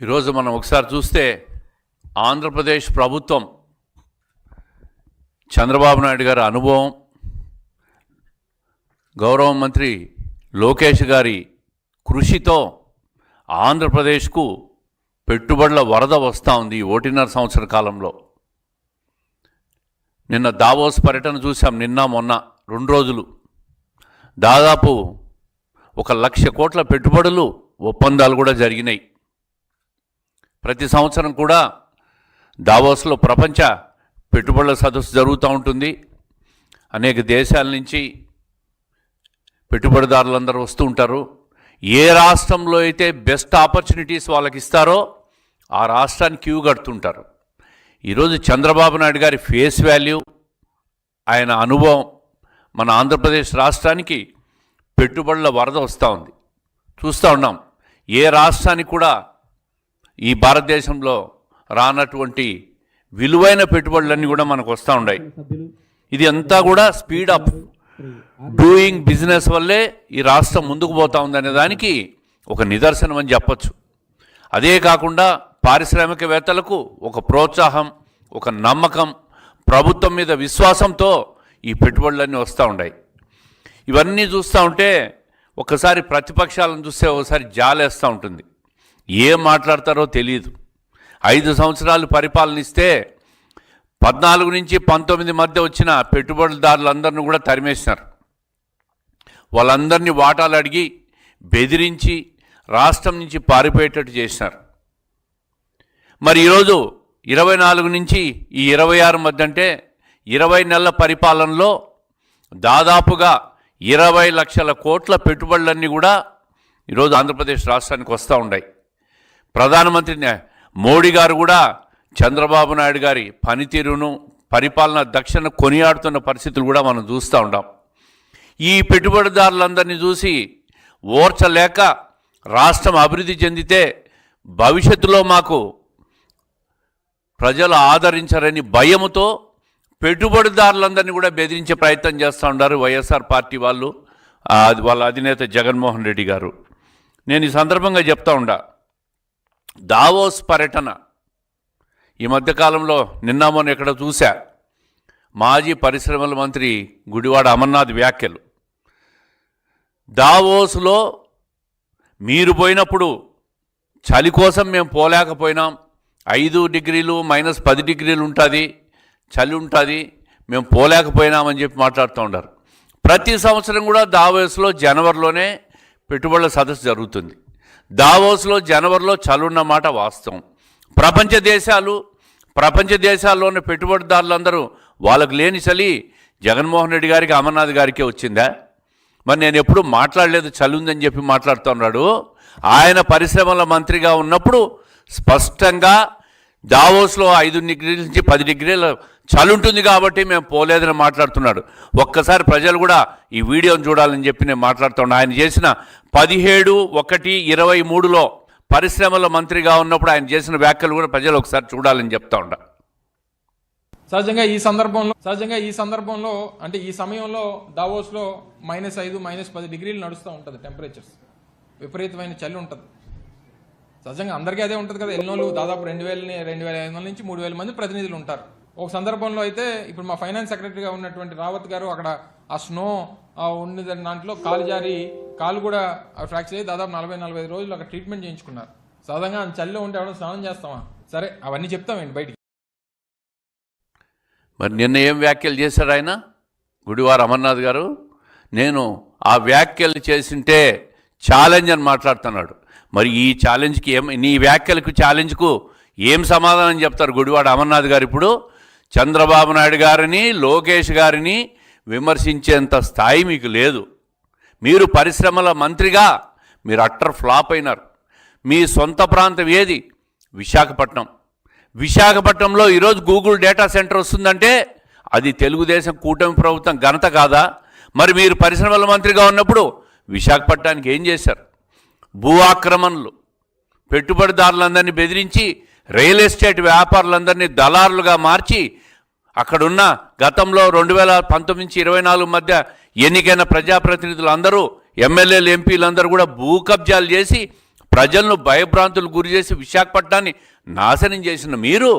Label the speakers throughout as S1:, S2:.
S1: ఈరోజు మనం ఒకసారి చూస్తే ఆంధ్రప్రదేశ్ ప్రభుత్వం చంద్రబాబు నాయుడు గారి అనుభవం, గౌరవ మంత్రి లోకేష్ గారి కృషితో ఆంధ్రప్రదేశ్కు పెట్టుబడుల వరద వస్తూ ఉంది ఈ 1.5 సంవత్సర కాలంలో. నిన్న దావోస్ పర్యటన చూసాం, నిన్న మొన్న 2 రోజులు. దాదాపు 1,00,000 కోట్ల పెట్టుబడులు ఒప్పందాలు కూడా జరిగినాయి. ప్రతి సంవత్సరం కూడా దావోస్లో ప్రపంచ పెట్టుబడుల సదస్సు జరుగుతూ ఉంటుంది. అనేక దేశాల నుంచి పెట్టుబడిదారులందరూ వస్తూ ఉంటారు. ఏ రాష్ట్రంలో అయితే బెస్ట్ ఆపర్చునిటీస్ వాళ్ళకి ఇస్తారో ఆ రాష్ట్రానికి క్యూ కడుతుంటారు. ఈరోజు చంద్రబాబు నాయుడు గారి ఫేస్ వాల్యూ, ఆయన అనుభవం మన ఆంధ్రప్రదేశ్ రాష్ట్రానికి పెట్టుబడుల వరద వస్తూ ఉంది. చూస్తూ ఉన్నాం, ఏ రాష్ట్రానికి కూడా ఈ భారతదేశంలో రానటువంటి విలువైన పెట్టుబడులన్నీ కూడా మనకు వస్తూ ఉన్నాయి. ఇది అంతా కూడా స్పీడ్ అప్ డూయింగ్ బిజినెస్ వల్లే ఈ రాష్ట్రం ముందుకు పోతా ఉందనే దానికి ఒక నిదర్శనం అని చెప్పచ్చు. అదే కాకుండా పారిశ్రామికవేత్తలకు ఒక ప్రోత్సాహం, ఒక నమ్మకం, ప్రభుత్వం మీద విశ్వాసంతో ఈ పెట్టుబడులన్నీ వస్తూ ఉన్నాయి. ఇవన్నీ చూస్తూ ఉంటే ఒకసారి ప్రతిపక్షాలను చూస్తే ఒకసారి జాలేస్తూ ఉంటుంది. ఏం మాట్లాడతారో తెలియదు. 5 సంవత్సరాలు పరిపాలన ఇస్తే 14 నుంచి 19 మధ్య వచ్చిన పెట్టుబడిదారులందరినీ కూడా తరిమేసినారు. వాళ్ళందరినీ వాటాలు అడిగి బెదిరించి రాష్ట్రం నుంచి పారిపోయేటట్టు చేసినారు. మరి ఈరోజు 24 నుంచి ఈ 26 మధ్య అంటే 20 నెలల పరిపాలనలో దాదాపుగా 20 లక్షల కోట్ల పెట్టుబడులన్నీ కూడా ఈరోజు ఆంధ్రప్రదేశ్ రాష్ట్రానికి వస్తూ ఉన్నాయి. ప్రధానమంత్రి మోడీ గారు కూడా చంద్రబాబు నాయుడు గారి పనితీరును, పరిపాలన దక్షతను కొనియాడుతున్న పరిస్థితులు కూడా మనం చూస్తూ ఉన్నాం. ఈ పెట్టుబడిదారులందరినీ చూసి ఓర్చలేక రాష్ట్రం అభివృద్ధి చెందితే భవిష్యత్తులో మాకు ప్రజలు ఆదరించరని భయముతో పెట్టుబడిదారులందరినీ కూడా బెదిరించే ప్రయత్నం చేస్తూ ఉన్నారు వైఎస్ఆర్ పార్టీ వాళ్ళు, వాళ్ళ అధినేత జగన్మోహన్ రెడ్డి గారు. నేను ఈ సందర్భంగా చెప్తా ఉండా, దావోస్ పర్యటన ఈ మధ్యకాలంలో నిన్న మొన్న ఎక్కడ చూశా, మాజీ పరిశ్రమల మంత్రి గుడివాడ అమర్నాథ్ వ్యాఖ్యలు. దావోస్లో మీరు పోయినప్పుడు చలి కోసం మేము పోలేకపోయినాం, 5 డిగ్రీలు -10 డిగ్రీలు ఉంటుంది, చలి ఉంటుంది, మేము పోలేకపోయినామని చెప్పి మాట్లాడుతూ ఉంటారు. ప్రతి సంవత్సరం కూడా దావోస్లో జనవరిలోనే పెట్టుబడుల సదస్సు జరుగుతుంది. దావోస్లో జనవరిలో చలున్న మాట వాస్తవం. ప్రపంచ దేశాల్లోని పెట్టుబడిదారులందరూ వాళ్ళకు లేని చలి జగన్మోహన్ రెడ్డి గారికి, అమర్నాథ్ గారికే వచ్చిందా? మరి నేను ఎప్పుడు మాట్లాడలేదు, చలి ఉందని చెప్పి మాట్లాడుతున్నాడు. ఆయన పరిశ్రమల మంత్రిగా ఉన్నప్పుడు స్పష్టంగా దావోస్లో 5 డిగ్రీల నుంచి 10 డిగ్రీల చలి ఉంటుంది కాబట్టి మేము పోలేదని మాట్లాడుతున్నాడు. ఒక్కసారి ప్రజలు కూడా ఈ వీడియోని చూడాలని చెప్పి నేను మాట్లాడుతున్నాను. ఆయన చేసిన 17/1/23లో పరిశ్రమల మంత్రిగా ఉన్నప్పుడు ఆయన చేసిన వ్యాఖ్యలు కూడా ప్రజలు ఒకసారి చూడాలని చెప్తా ఉండ.
S2: సహజంగా ఈ సందర్భంలో అంటే ఈ సమయంలో దావోస్లో -5, -10 డిగ్రీలు నడుస్తూ ఉంటుంది టెంపరేచర్స్. విపరీతమైన చలి ఉంటుంది. సహజంగా అందరికీ అదే ఉంటుంది కదా. ఎన్నోళ్ళు దాదాపు 2,500 నుంచి 3,000 మంది ప్రతినిధులు ఉంటారు. ఒక సందర్భంలో అయితే ఇప్పుడు మా ఫైనాన్స్ సెక్రటరీగా ఉన్నటువంటి రావత్ గారు అక్కడ ఆ స్నో ఉండే దాంట్లో కాలు జారి కాలు కూడా ఫ్రాక్చర్ అయ్యి దాదాపు 40-45 రోజులు అక్కడ ట్రీట్మెంట్ చేయించుకున్నారు. సాధారణంగా చలిలో ఉంటే ఎవరైనా స్నానం చేస్తామా? సరే, అవన్నీ చెప్తామండి బయటికి.
S1: మరి నిన్న ఏం వ్యాఖ్యలు చేశారు ఆయన, గుడివార అమర్నాథ్ గారు? నేను ఆ వ్యాఖ్యలు చేసింటే ఛాలెంజ్ అని మాట్లాడుతున్నాడు. మరి ఈ ఛాలెంజ్కి నీ వ్యాఖ్యలకు ఛాలెంజ్కు ఏం సమాధానం చెప్తారు గుడివాడ అమర్నాథ్ గారు? ఇప్పుడు చంద్రబాబు నాయుడు గారిని, లోకేష్ గారిని విమర్శించేంత స్థాయి మీకు లేదు. మీరు పరిశ్రమల మంత్రిగా మీరు అట్టర్ ఫ్లాప్ అయినారు. మీ సొంత ప్రాంతం ఏది? విశాఖపట్నంలో ఈరోజు గూగుల్ డేటా సెంటర్ వస్తుందంటే అది తెలుగుదేశం కూటమి ప్రభుత్వం ఘనత కాదా? మరి మీరు పరిశ్రమల మంత్రిగా ఉన్నప్పుడు విశాఖపట్నానికి ఏం చేశారు? భూ ఆక్రమణలు, పెట్టుబడిదారులందరినీ బెదిరించి రియల్ ఎస్టేట్ వ్యాపారులందరినీ దళారులుగా మార్చి అక్కడున్న గతంలో 2019 నుంచి 24 మధ్య ఎన్నికైన ప్రజాప్రతినిధులు అందరూ, ఎమ్మెల్యేలు, ఎంపీలందరూ కూడా భూ కబ్జాలు చేసి ప్రజలను భయభ్రాంతులు గురి చేసి విశాఖపట్నాన్ని నాశనం చేసిన మీరు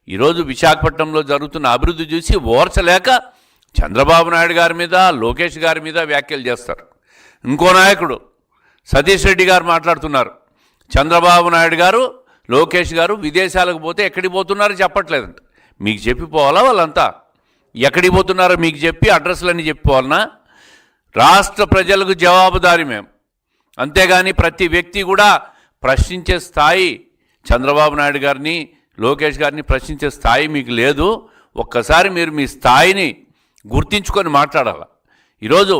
S1: ఈరోజు విశాఖపట్నంలో జరుగుతున్న అభివృద్ధి చూసి ఓర్చలేక చంద్రబాబు నాయుడు గారి మీద, లోకేష్ గారి మీద వ్యాఖ్యలు చేస్తారు. ఇంకో నాయకుడు సతీష్ రెడ్డి గారు మాట్లాడుతున్నారు. చంద్రబాబు నాయుడు గారు, లోకేష్ గారు విదేశాలకు పోతే ఎక్కడికి పోతున్నారో చెప్పట్లేదంట. మీకు చెప్పిపోవాలా? వాళ్ళంతా ఎక్కడికి పోతున్నారో మీకు చెప్పి అడ్రస్లన్నీ చెప్పిపోవాలన్నా? రాష్ట్ర ప్రజలకు జవాబుదారి మేము. అంతేగాని ప్రతి వ్యక్తి కూడా ప్రశ్నించే స్థాయి చంద్రబాబు నాయుడు గారిని, లోకేష్ గారిని ప్రశ్నించే స్థాయి మీకు లేదు. ఒక్కసారి మీరు మీ స్థాయిని గుర్తించుకొని మాట్లాడాలి. ఈరోజు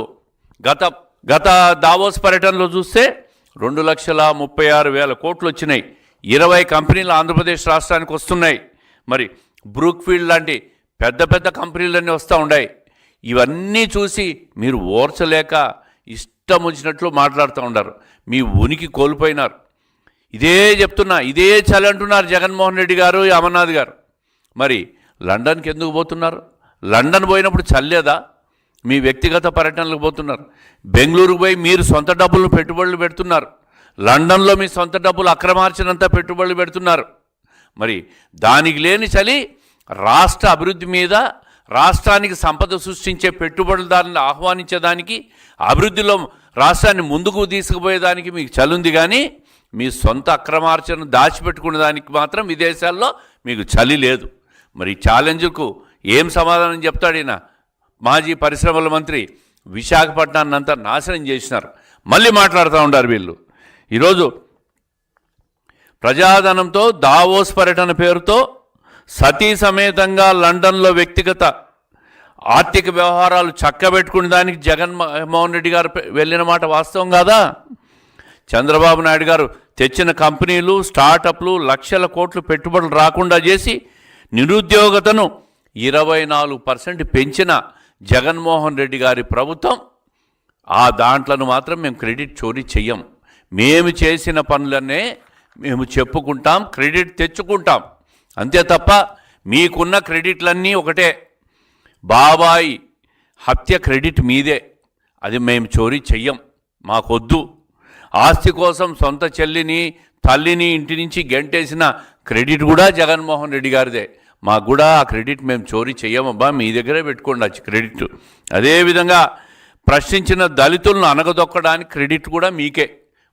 S1: గత దావోస్ పర్యటనలో చూస్తే 2,36,000 కోట్లు వచ్చినాయి. 20 కంపెనీలు ఆంధ్రప్రదేశ్ రాష్ట్రానికి వస్తున్నాయి. మరి బ్రూక్ఫీల్డ్ లాంటి పెద్ద పెద్ద కంపెనీలన్నీ వస్తూ ఉన్నాయి. ఇవన్నీ చూసి మీరు ఓర్చలేక ఇష్టం వచ్చినట్లు మాట్లాడుతూ ఉన్నారు. మీ ఉనికి కోల్పోయినారు. ఇదే చెప్తున్నా, ఇదే చలి అంటున్నారు జగన్మోహన్ రెడ్డి గారు, అమర్నాథ్ గారు. మరి లండన్కి ఎందుకు పోతున్నారు? లండన్ పోయినప్పుడు చల్లేదా? మీ వ్యక్తిగత పర్యటనలకు పోతున్నారు. బెంగళూరుకు పోయి మీరు సొంత డబ్బులను పెట్టుబడులు పెడుతున్నారు. లండన్లో మీ సొంత డబ్బులు అక్రమార్చనంతా పెట్టుబడులు పెడుతున్నారు. మరి దానికి లేని చలి రాష్ట్ర అభివృద్ధి మీద, రాష్ట్రానికి సంపద సృష్టించే పెట్టుబడులదారులను ఆహ్వానించేదానికి, అభివృద్ధిలో రాష్ట్రాన్ని ముందుకు తీసుకుపోయేదానికి మీకు చలుంది. కానీ మీ సొంత అక్రమార్చనను దాచిపెట్టుకునే దానికి మాత్రం విదేశాల్లో మీకు చలి లేదు. మరి ఛాలెంజ్కు ఏం సమాధానం చెప్తాడు ఈయన? మాజీ పరిశ్రమల మంత్రి విశాఖపట్నాన్ని అంతా నాశనం చేసినారు. మళ్ళీ మాట్లాడుతూ ఉంటారు వీళ్ళు. ఈరోజు ప్రజాధనంతో దావోస్ పర్యటన పేరుతో సతీ సమేతంగా లండన్లో వ్యక్తిగత ఆర్థిక వ్యవహారాలు చక్కబెట్టుకునే దానికి జగన్మోహన్ రెడ్డి గారు వెళ్ళిన మాట వాస్తవం కాదా? చంద్రబాబు నాయుడు గారు తెచ్చిన కంపెనీలు, స్టార్టప్లు లక్షల కోట్లు పెట్టుబడులు రాకుండా చేసి నిరుద్యోగతను 24% పెంచిన జగన్మోహన్ రెడ్డి గారి ప్రభుత్వం, ఆ దాంట్లను మాత్రం మేము క్రెడిట్ చోరీ చెయ్యం. మేము చేసిన పనులనే మేము చెప్పుకుంటాం, క్రెడిట్ తెచ్చుకుంటాం. అంతే తప్ప మీకున్న క్రెడిట్లన్నీ ఒకటే. బాబాయి హత్య క్రెడిట్ మీదే, అది మేము చోరీ చెయ్యం, మాకొద్దు. ఆస్తి కోసం సొంత చెల్లిని, తల్లిని ఇంటి నుంచి గెంటేసిన క్రెడిట్ కూడా జగన్మోహన్ రెడ్డి గారిదే. మాకు కూడా ఆ క్రెడిట్ మేము చోరీ చెయ్యమబ్బా, మీ దగ్గరే పెట్టుకోండి ఆ క్రెడిట్. అదేవిధంగా ప్రశ్నించిన దళితులను అనగదొక్కడానికి క్రెడిట్ కూడా మీకే,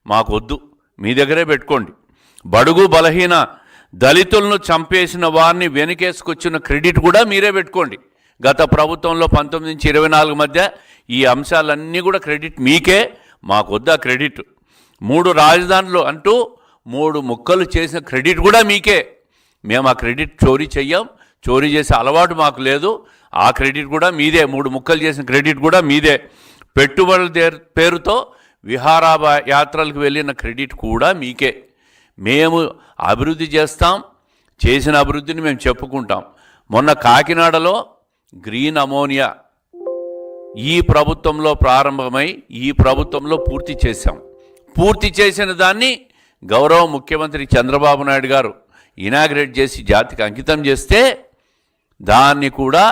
S1: మాకొద్దు, మీ దగ్గరే పెట్టుకోండి. బడుగు బలహీన దళితులను చంపేసిన వారిని వెనకేసుకొచ్చిన క్రెడిట్ కూడా మీరే పెట్టుకోండి. గత ప్రభుత్వంలో 19 నుంచి 24 మధ్య ఈ అంశాలన్నీ కూడా క్రెడిట్ మీకే, మాకొద్దు ఆ క్రెడిట్. 3 రాజధానులు అంటూ 3 ముక్కలు చేసిన క్రెడిట్ కూడా మీకే. మేము ఆ క్రెడిట్ చోరీ చెయ్యం, చోరీ చేసే అలవాటు మాకు లేదు. ఆ క్రెడిట్ కూడా మీదే, 3 ముక్కలు చేసిన క్రెడిట్ కూడా మీదే. పెట్టుబడుల పేరుతో విహార యాత్రలకు వెళ్ళిన క్రెడిట్ కూడా మీకే. మేము అభివృద్ధి చేస్తాం, చేసిన అభివృద్ధిని మేము చెప్పుకుంటాం. మొన్న కాకినాడలో గ్రీన్ అమోనియా ఈ ప్రభుత్వంలో ప్రారంభమై ఈ ప్రభుత్వంలో పూర్తి చేశాం. పూర్తి చేసిన దాన్ని గౌరవ ముఖ్యమంత్రి చంద్రబాబు నాయుడు గారు ఇనాగ్రేట్ చేసి జాతికి అంకితం చేస్తే దాన్ని కూడా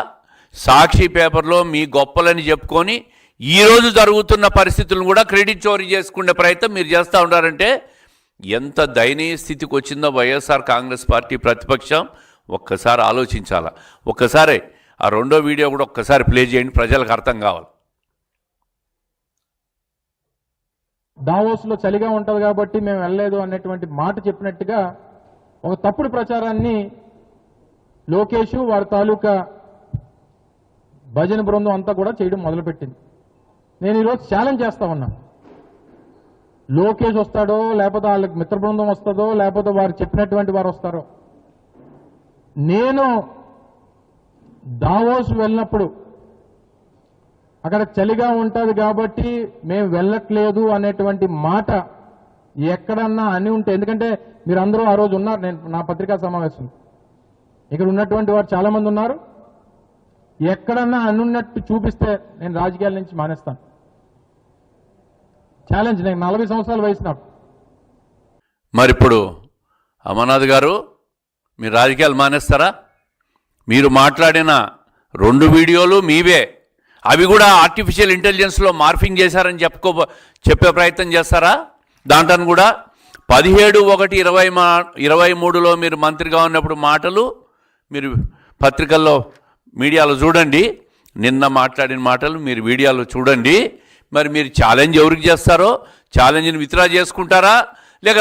S1: సాక్షి పేపర్లో మీ గొప్పలని చెప్పుకొని ఈరోజు జరుగుతున్న పరిస్థితులను కూడా క్రెడిట్ చోరీ చేసుకునే ప్రయత్నం మీరు చేస్తూ ఉంటారంటే ఎంత దయనీయ స్థితికి వచ్చిందో వైఎస్ఆర్ కాంగ్రెస్ పార్టీ ప్రతిపక్షం ఒక్కసారి ఆలోచించాలా. ఒక్కసారి ఆ రెండో వీడియో కూడా ఒక్కసారి ప్లే చేయండి, ప్రజలకు అర్థం కావాలి.
S2: దావోస్లో చలిగా ఉంటుంది కాబట్టి మేము వెళ్ళలేదు అన్నటువంటి మాట చెప్పినట్టుగా ఒక తప్పుడు ప్రచారాన్ని లోకేష్ వారి తాలూకా భజన బృందం అంతా కూడా చేయడం మొదలుపెట్టింది. నేను ఈరోజు ఛాలెంజ్ చేస్తా ఉన్నా, లోకేష్ వస్తాడో లేకపోతే వాళ్ళకి మిత్ర బృందం వస్తుందో లేకపోతే వారు చెప్పినటువంటి వారు వస్తారో, నేను దావోస్ వెళ్ళినప్పుడు అక్కడ చలిగా ఉంటుంది కాబట్టి మేము వెళ్ళట్లేదు అనేటువంటి మాట ఎక్కడన్నా అని ఉంటే, ఎందుకంటే మీరందరూ ఆ రోజు ఉన్నారు, నేను నా పత్రికా సమావేశం ఇక్కడ ఉన్నటువంటి వారు చాలా మంది ఉన్నారు. ఎక్కడన్నా అనున్నట్టు చూపిస్తే నేను రాజకీయాల నుంచి మానేస్తాను. ఛాలెంజ్, నేను 40 సంవత్సరాల వయసు నాకు.
S1: మరి ఇప్పుడు అమర్నాథ్ గారు మీరు రాజకీయాలు మానేస్తారా? మీరు మాట్లాడిన 2 వీడియోలు మీవే, అవి కూడా ఆర్టిఫిషియల్ ఇంటెలిజెన్స్లో మార్ఫింగ్ చేశారని చెప్పే ప్రయత్నం చేస్తారా? దాంట్లో కూడా 17/1/23లో మీరు మంత్రిగా ఉన్నప్పుడు మాటలు మీరు పత్రికల్లో మీడియాలో చూడండి. నిన్న మాట్లాడిన మాటలు మీరు వీడియోలో చూడండి. మరి మీరు ఛాలెంజ్ ఎవరికి చేస్తారో, ఛాలెంజ్ని విత్డ్రా చేసుకుంటారా లేక